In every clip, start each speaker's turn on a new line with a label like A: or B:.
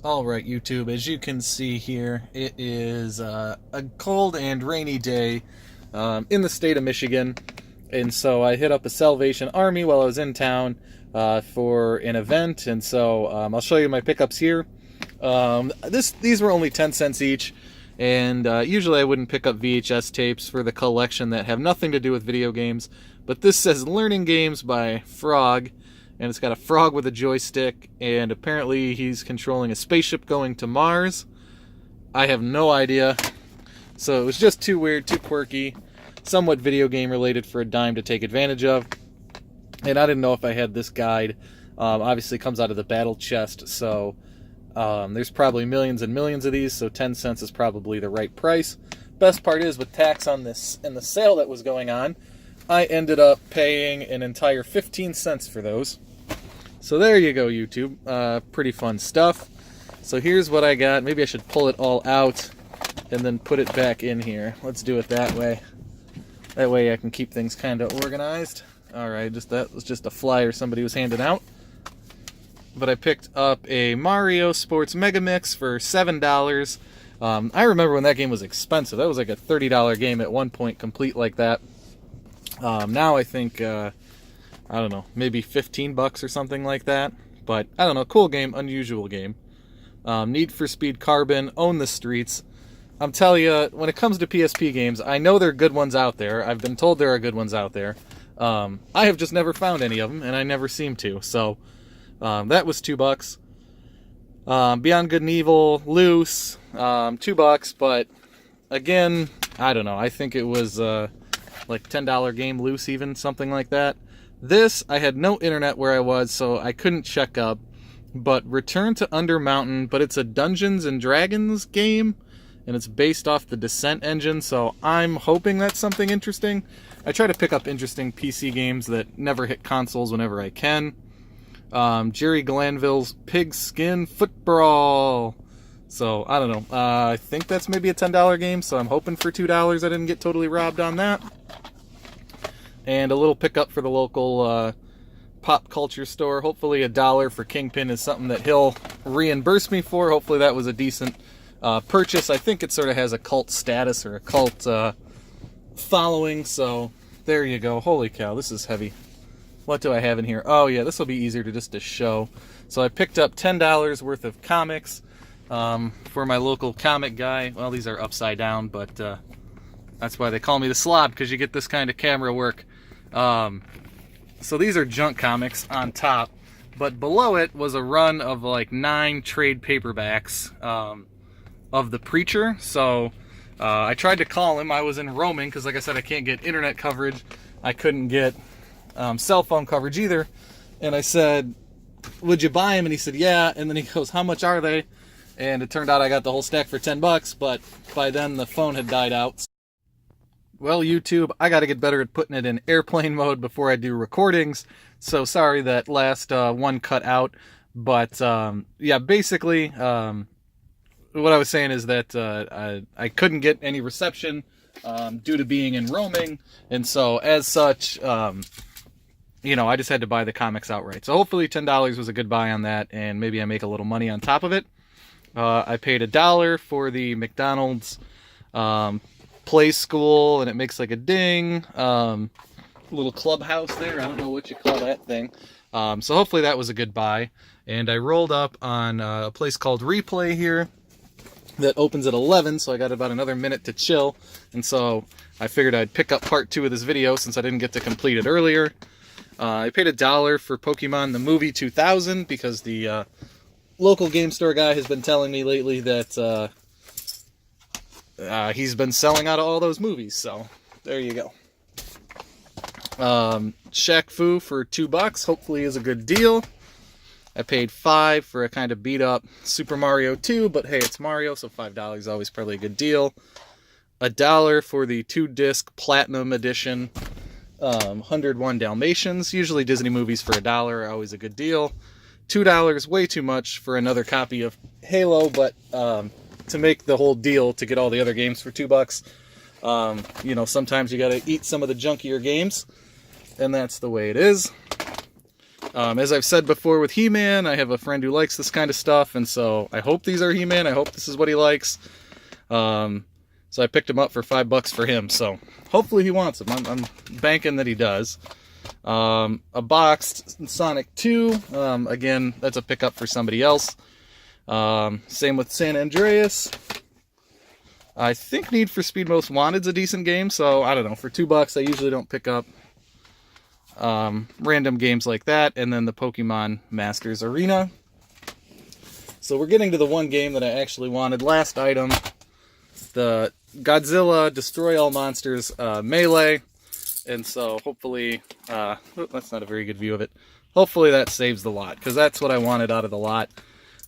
A: Alright, YouTube, as you can see here, it is a cold and rainy day in the state of Michigan. And so I hit up a Salvation Army while I was in town for an event. And so I'll show you my pickups here. These were only 10 cents each. And usually I wouldn't pick up VHS tapes for the collection that have nothing to do with video games. But this says Learning Games by Frog. And it's got a frog with a joystick, and apparently he's controlling a spaceship going to Mars. I have no idea. So it was just too weird, too quirky, somewhat video game related for a dime to take advantage of. And I didn't know if I had this guide. Obviously it comes out of the battle chest, so there's probably millions and millions of these, so 10 cents is probably the right price. Best part is, with tax on this and the sale that was going on, I ended up paying an entire 15 cents for those. So there you go, YouTube. Pretty fun stuff. So here's what I got. Maybe I should pull it all out and then put it back in here. Let's do it that way. That way I can keep things kind of organized. Alright, that was just a flyer somebody was handing out. But I picked up a Mario Sports Mega Mix for $7. I remember when that game was expensive. That was like a $30 game at one point, complete like that. Now I think... I don't know, maybe 15 bucks or something like that. But, I don't know, cool game, unusual game. Need for Speed Carbon, Own the Streets. I'm telling you, when it comes to PSP games, I know there are good ones out there. I've been told there are good ones out there. I have just never found any of them, and I never seem to. So, that was $2. Beyond Good and Evil, Loose, $2, but, again, I don't know. I think it was, like $10 game, Loose even, something like that. This, I had no internet where I was, so I couldn't check up. But Return to Undermountain, but it's a Dungeons and Dragons game, and it's based off the Descent engine, so I'm hoping that's something interesting. I try to pick up interesting PC games that never hit consoles whenever I can. Jerry Glanville's Pigskin Footbrawl. So, I don't know. I think that's maybe a $10 game, so I'm hoping for $2 I didn't get totally robbed on that. And a little pickup for the local pop culture store. Hopefully $1 for Kingpin is something that he'll reimburse me for. Hopefully that was a decent purchase. I think it sort of has a cult status or a cult following. So there you go. Holy cow, this is heavy. What do I have in here? Oh yeah, this will be easier to show. So I picked up $10 worth of comics for my local comic guy. Well, these are upside down, but that's why they call me the slob, because you get this kind of camera work. So these are junk comics on top, but below it was a run of like 9 trade paperbacks of The Preacher. So I tried to call him. I was in roaming because, like I said, I can't get internet coverage. I couldn't get cell phone coverage either. And I said, would you buy him? And he said, yeah. And then he goes, how much are they? And it turned out I got the whole stack for $10, but by then the phone had died out. Well, YouTube, I gotta get better at putting it in airplane mode before I do recordings, so sorry that last one cut out, but yeah, basically, what I was saying is that I couldn't get any reception due to being in roaming, and so as such, you know, I just had to buy the comics outright. So hopefully $10 was a good buy on that, and maybe I make a little money on top of it. I paid $1 for the McDonald's Play School, and it makes like a ding, little clubhouse there. I don't know what you call that thing. So hopefully that was a good buy. And I rolled up on a place called Replay here that opens at 11, so I got about another minute to chill. And so I figured I'd pick up part 2 of this video since I didn't get to complete it earlier. I paid $1 for Pokemon the Movie 2000 because the local game store guy has been telling me lately that he's been selling out of all those movies, so there you go. Shaq Fu for $2, hopefully is a good deal. I paid $5 for a kind of beat up Super Mario 2, but hey, it's Mario, so $5 is always probably a good deal. $1 for the 2-disc Platinum Edition, 101 Dalmatians. Usually Disney movies for $1 are always a good deal. $2, way too much for another copy of Halo, but to make the whole deal to get all the other games for $2, you know, sometimes you gotta eat some of the junkier games, and that's the way it is. As I've said before with He-Man, I have a friend who likes this kind of stuff, and so I hope these are He-Man. I hope this is what he likes. So I picked him up for $5 for him, so hopefully he wants them. I'm banking that he does. A boxed Sonic 2, again, that's a pickup for somebody else. Same with San Andreas. I think Need for Speed Most Wanted's a decent game, so I don't know, for $2 I usually don't pick up random games like that. And then the Pokemon Masters Arena. So we're getting to the one game that I actually wanted. Last item, the Godzilla Destroy All Monsters Melee. And so hopefully, that's not a very good view of it. Hopefully that saves the lot, because that's what I wanted out of the lot.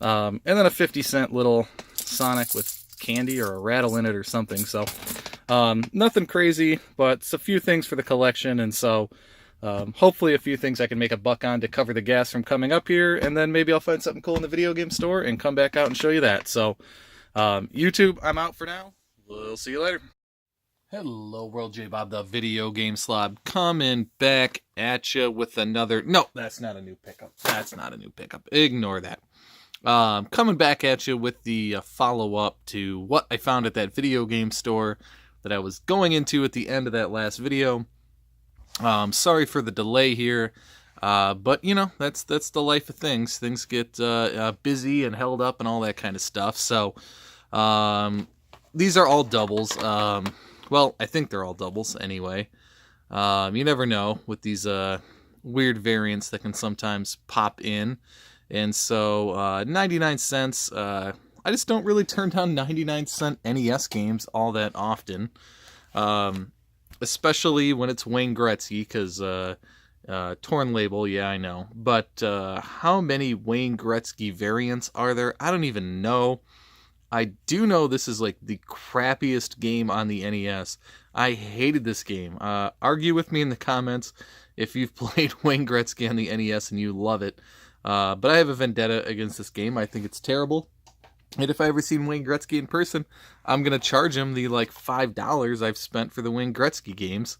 A: And then a 50-cent little Sonic with candy or a rattle in it or something. So nothing crazy, but it's a few things for the collection. And so hopefully a few things I can make a buck on to cover the gas from coming up here. And then maybe I'll find something cool in the video game store and come back out and show you that. So YouTube, I'm out for now. We'll see you later. Hello world, J-Bob the Video Game Slob, coming back at you with another... No, that's not a new pickup. That's not a new pickup. Ignore that. Coming back at you with the follow-up to what I found at that video game store that I was going into at the end of that last video. Sorry for the delay here, but you know, that's the life of things. Things get busy and held up and all that kind of stuff. So these are all doubles. Well, I think they're all doubles anyway. You never know with these weird variants that can sometimes pop in. And so 99 cents, I just don't really turn down 99-cent NES games all that often. Especially when it's Wayne Gretzky, because torn label, yeah, I know. But how many Wayne Gretzky variants are there? I don't even know. I do know this is like the crappiest game on the NES. I hated this game. Argue with me in the comments if you've played Wayne Gretzky on the NES and you love it. But I have a vendetta against this game. I think it's terrible. And if I ever seen Wayne Gretzky in person, I'm going to charge him the like $5 I've spent for the Wayne Gretzky games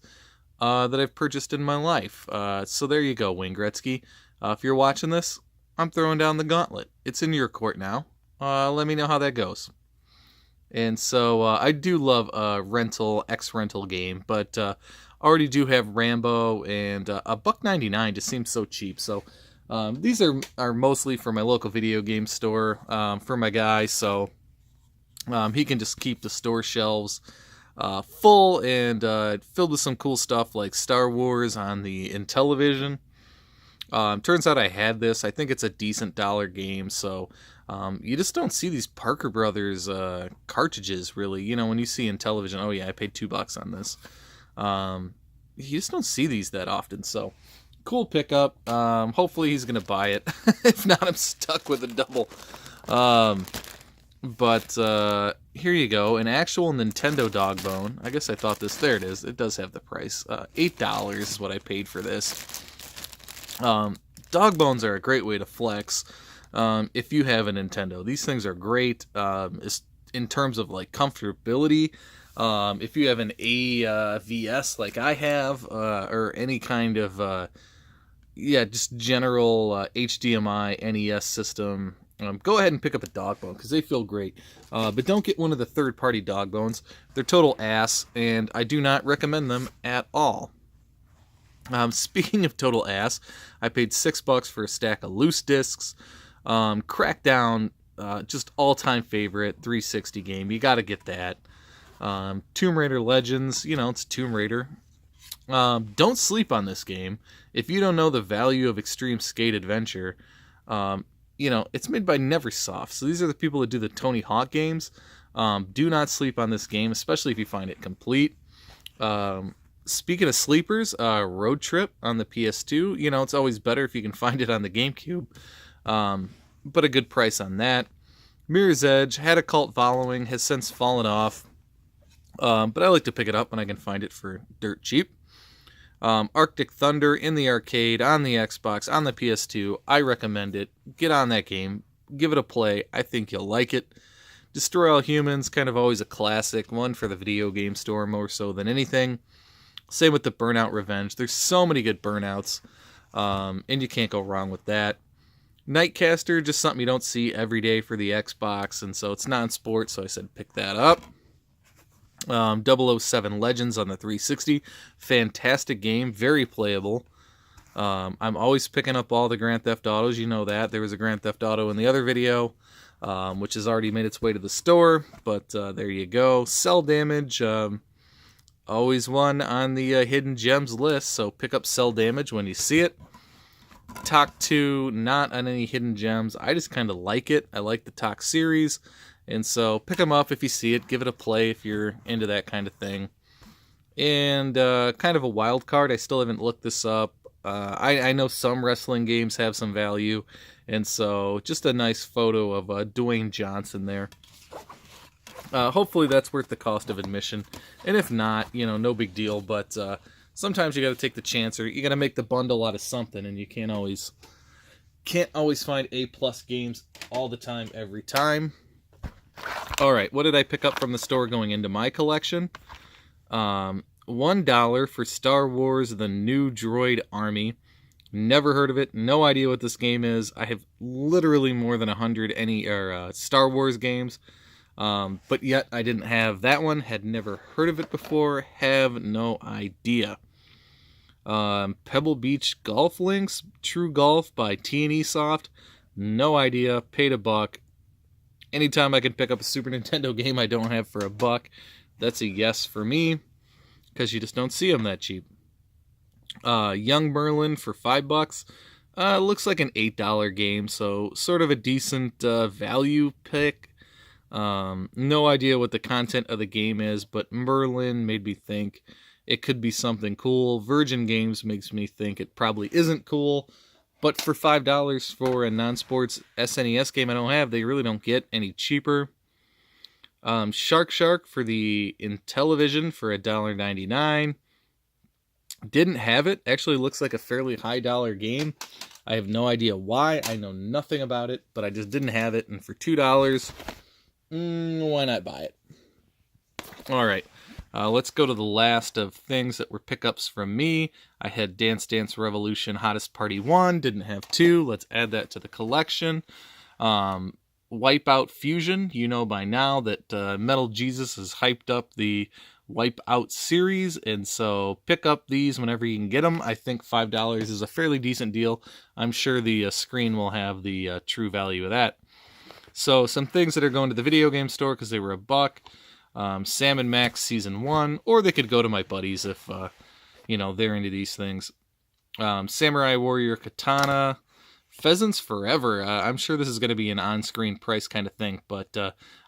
A: that I've purchased in my life. So there you go, Wayne Gretzky. If you're watching this, I'm throwing down the gauntlet. It's in your court now. Let me know how that goes. And so I do love a X-rental game, but already do have Rambo, and a $1.99 just seems so cheap. So these are mostly for my local video game store, for my guy, so he can just keep the store shelves full and filled with some cool stuff like Star Wars on the Intellivision. Turns out I had this. I think it's a decent dollar game, so you just don't see these Parker Brothers cartridges, really. You know, when you see Intellivision, oh yeah, I paid $2 on this. You just don't see these that often, so cool pickup. Hopefully he's going to buy it. If not, I'm stuck with a double. But here you go, an actual Nintendo dog bone. I guess I thought this, there it is. It does have the price. $8 is what I paid for this. Dog bones are a great way to flex if you have a Nintendo. These things are great in terms of like comfortability. If you have an AVS like I have, or any kind of just general HDMI NES system, go ahead and pick up a dog bone because they feel great. But don't get one of the third-party dog bones. They're total ass, and I do not recommend them at all. Speaking of total ass, I paid $6 for a stack of loose discs. Crackdown, just all-time favorite 360 game. You got to get that. Tomb Raider Legends, you know, it's Tomb Raider. Don't sleep on this game. If you don't know the value of Extreme Skate Adventure, you know, it's made by Neversoft. So these are the people that do the Tony Hawk games. Do not sleep on this game, especially if you find it complete. Speaking of sleepers, Road Trip on the PS2. You know, it's always better if you can find it on the GameCube. But a good price on that. Mirror's Edge had a cult following, has since fallen off. But I like to pick it up when I can find it for dirt cheap. Arctic Thunder in the arcade, on the Xbox, on the PS2. I recommend it. Get on that game. Give it a play. I think you'll like it. Destroy All Humans, kind of always a classic. One for the video game store more so than anything. Same with the Burnout Revenge. There's so many good Burnouts. And you can't go wrong with that. Nightcaster, just something you don't see every day for the Xbox, and so it's non-sport, so I said pick that up. 007 Legends on the 360, fantastic game, very playable. I'm always picking up all the Grand Theft Autos, you know that. There was a Grand Theft Auto in the other video, which has already made its way to the store, but there you go. Cell Damage, always one on the hidden gems list, so pick up Cell Damage when you see it. TOC 2, not on any hidden gems. I just kind of like it. I like the TOC series, and so pick them up if you see it. Give it a play if you're into that kind of thing. And kind of a wild card. I still haven't looked this up. I know some wrestling games have some value, and so just a nice photo of Dwayne Johnson there. Hopefully that's worth the cost of admission, and if not, no big deal, but sometimes you got to take the chance, or you got to make the bundle out of something, and you can't always find A+ games all the time, every time. All right, what did I pick up from the store going into my collection? $1 for Star Wars The New Droid Army. Never heard of it. No idea what this game is. I have literally more than 100 Star Wars games. But yet I didn't have that one. Had never heard of it before. Have no idea. Pebble Beach Golf Links. True Golf by T&E Soft. No idea. Paid $1. Anytime I can pick up a Super Nintendo game I don't have for $1, that's a yes for me, because you just don't see them that cheap. Young Merlin for $5. Looks like an $8 game, so sort of a decent value pick. No idea what the content of the game is, but Merlin made me think it could be something cool. Virgin Games makes me think it probably isn't cool. But for $5 for a non-sports SNES game I don't have, they really don't get any cheaper. Shark for the Intellivision for $1.99. Didn't have it. Actually looks like a fairly high dollar game. I have no idea why. I know nothing about it, but I just didn't have it. And for $2, why not buy it? All right. Let's go to the last of things that were pickups from me. I had Dance Dance Revolution Hottest Party 1, didn't have 2. Let's add that to the collection. Wipeout Fusion, you know by now that Metal Jesus has hyped up the Wipeout series, and so pick up these whenever you can get them. I think $5 is a fairly decent deal. I'm sure the screen will have the true value of that. So some things that are going to the video game store because they were $1. Sam and Max Season 1, or they could go to my buddies if, they're into these things. Samurai Warrior Katana, Pheasants Forever. I'm sure this is going to be an on-screen price kind of thing, but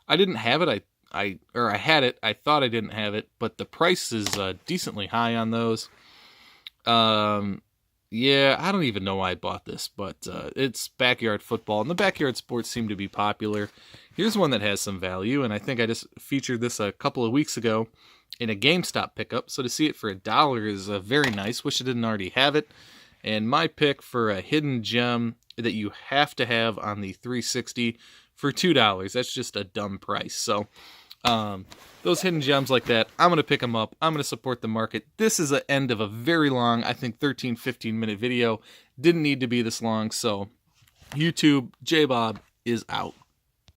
A: I didn't have it. I had it. I thought I didn't have it, but the price is decently high on those. Yeah, I don't even know why I bought this, but it's backyard football, and the backyard sports seem to be popular. Here's one that has some value, and I think I just featured this a couple of weeks ago in a GameStop pickup, so to see it for $1 is very nice. Wish I didn't already have it. And my pick for a hidden gem that you have to have on the 360 for $2. That's just a dumb price. So those hidden gems like that, I'm going to pick them up. I'm going to support the market. This is the end of a very long, I think 13-15 minute video. Didn't need to be this long. So YouTube, J-Bob is out.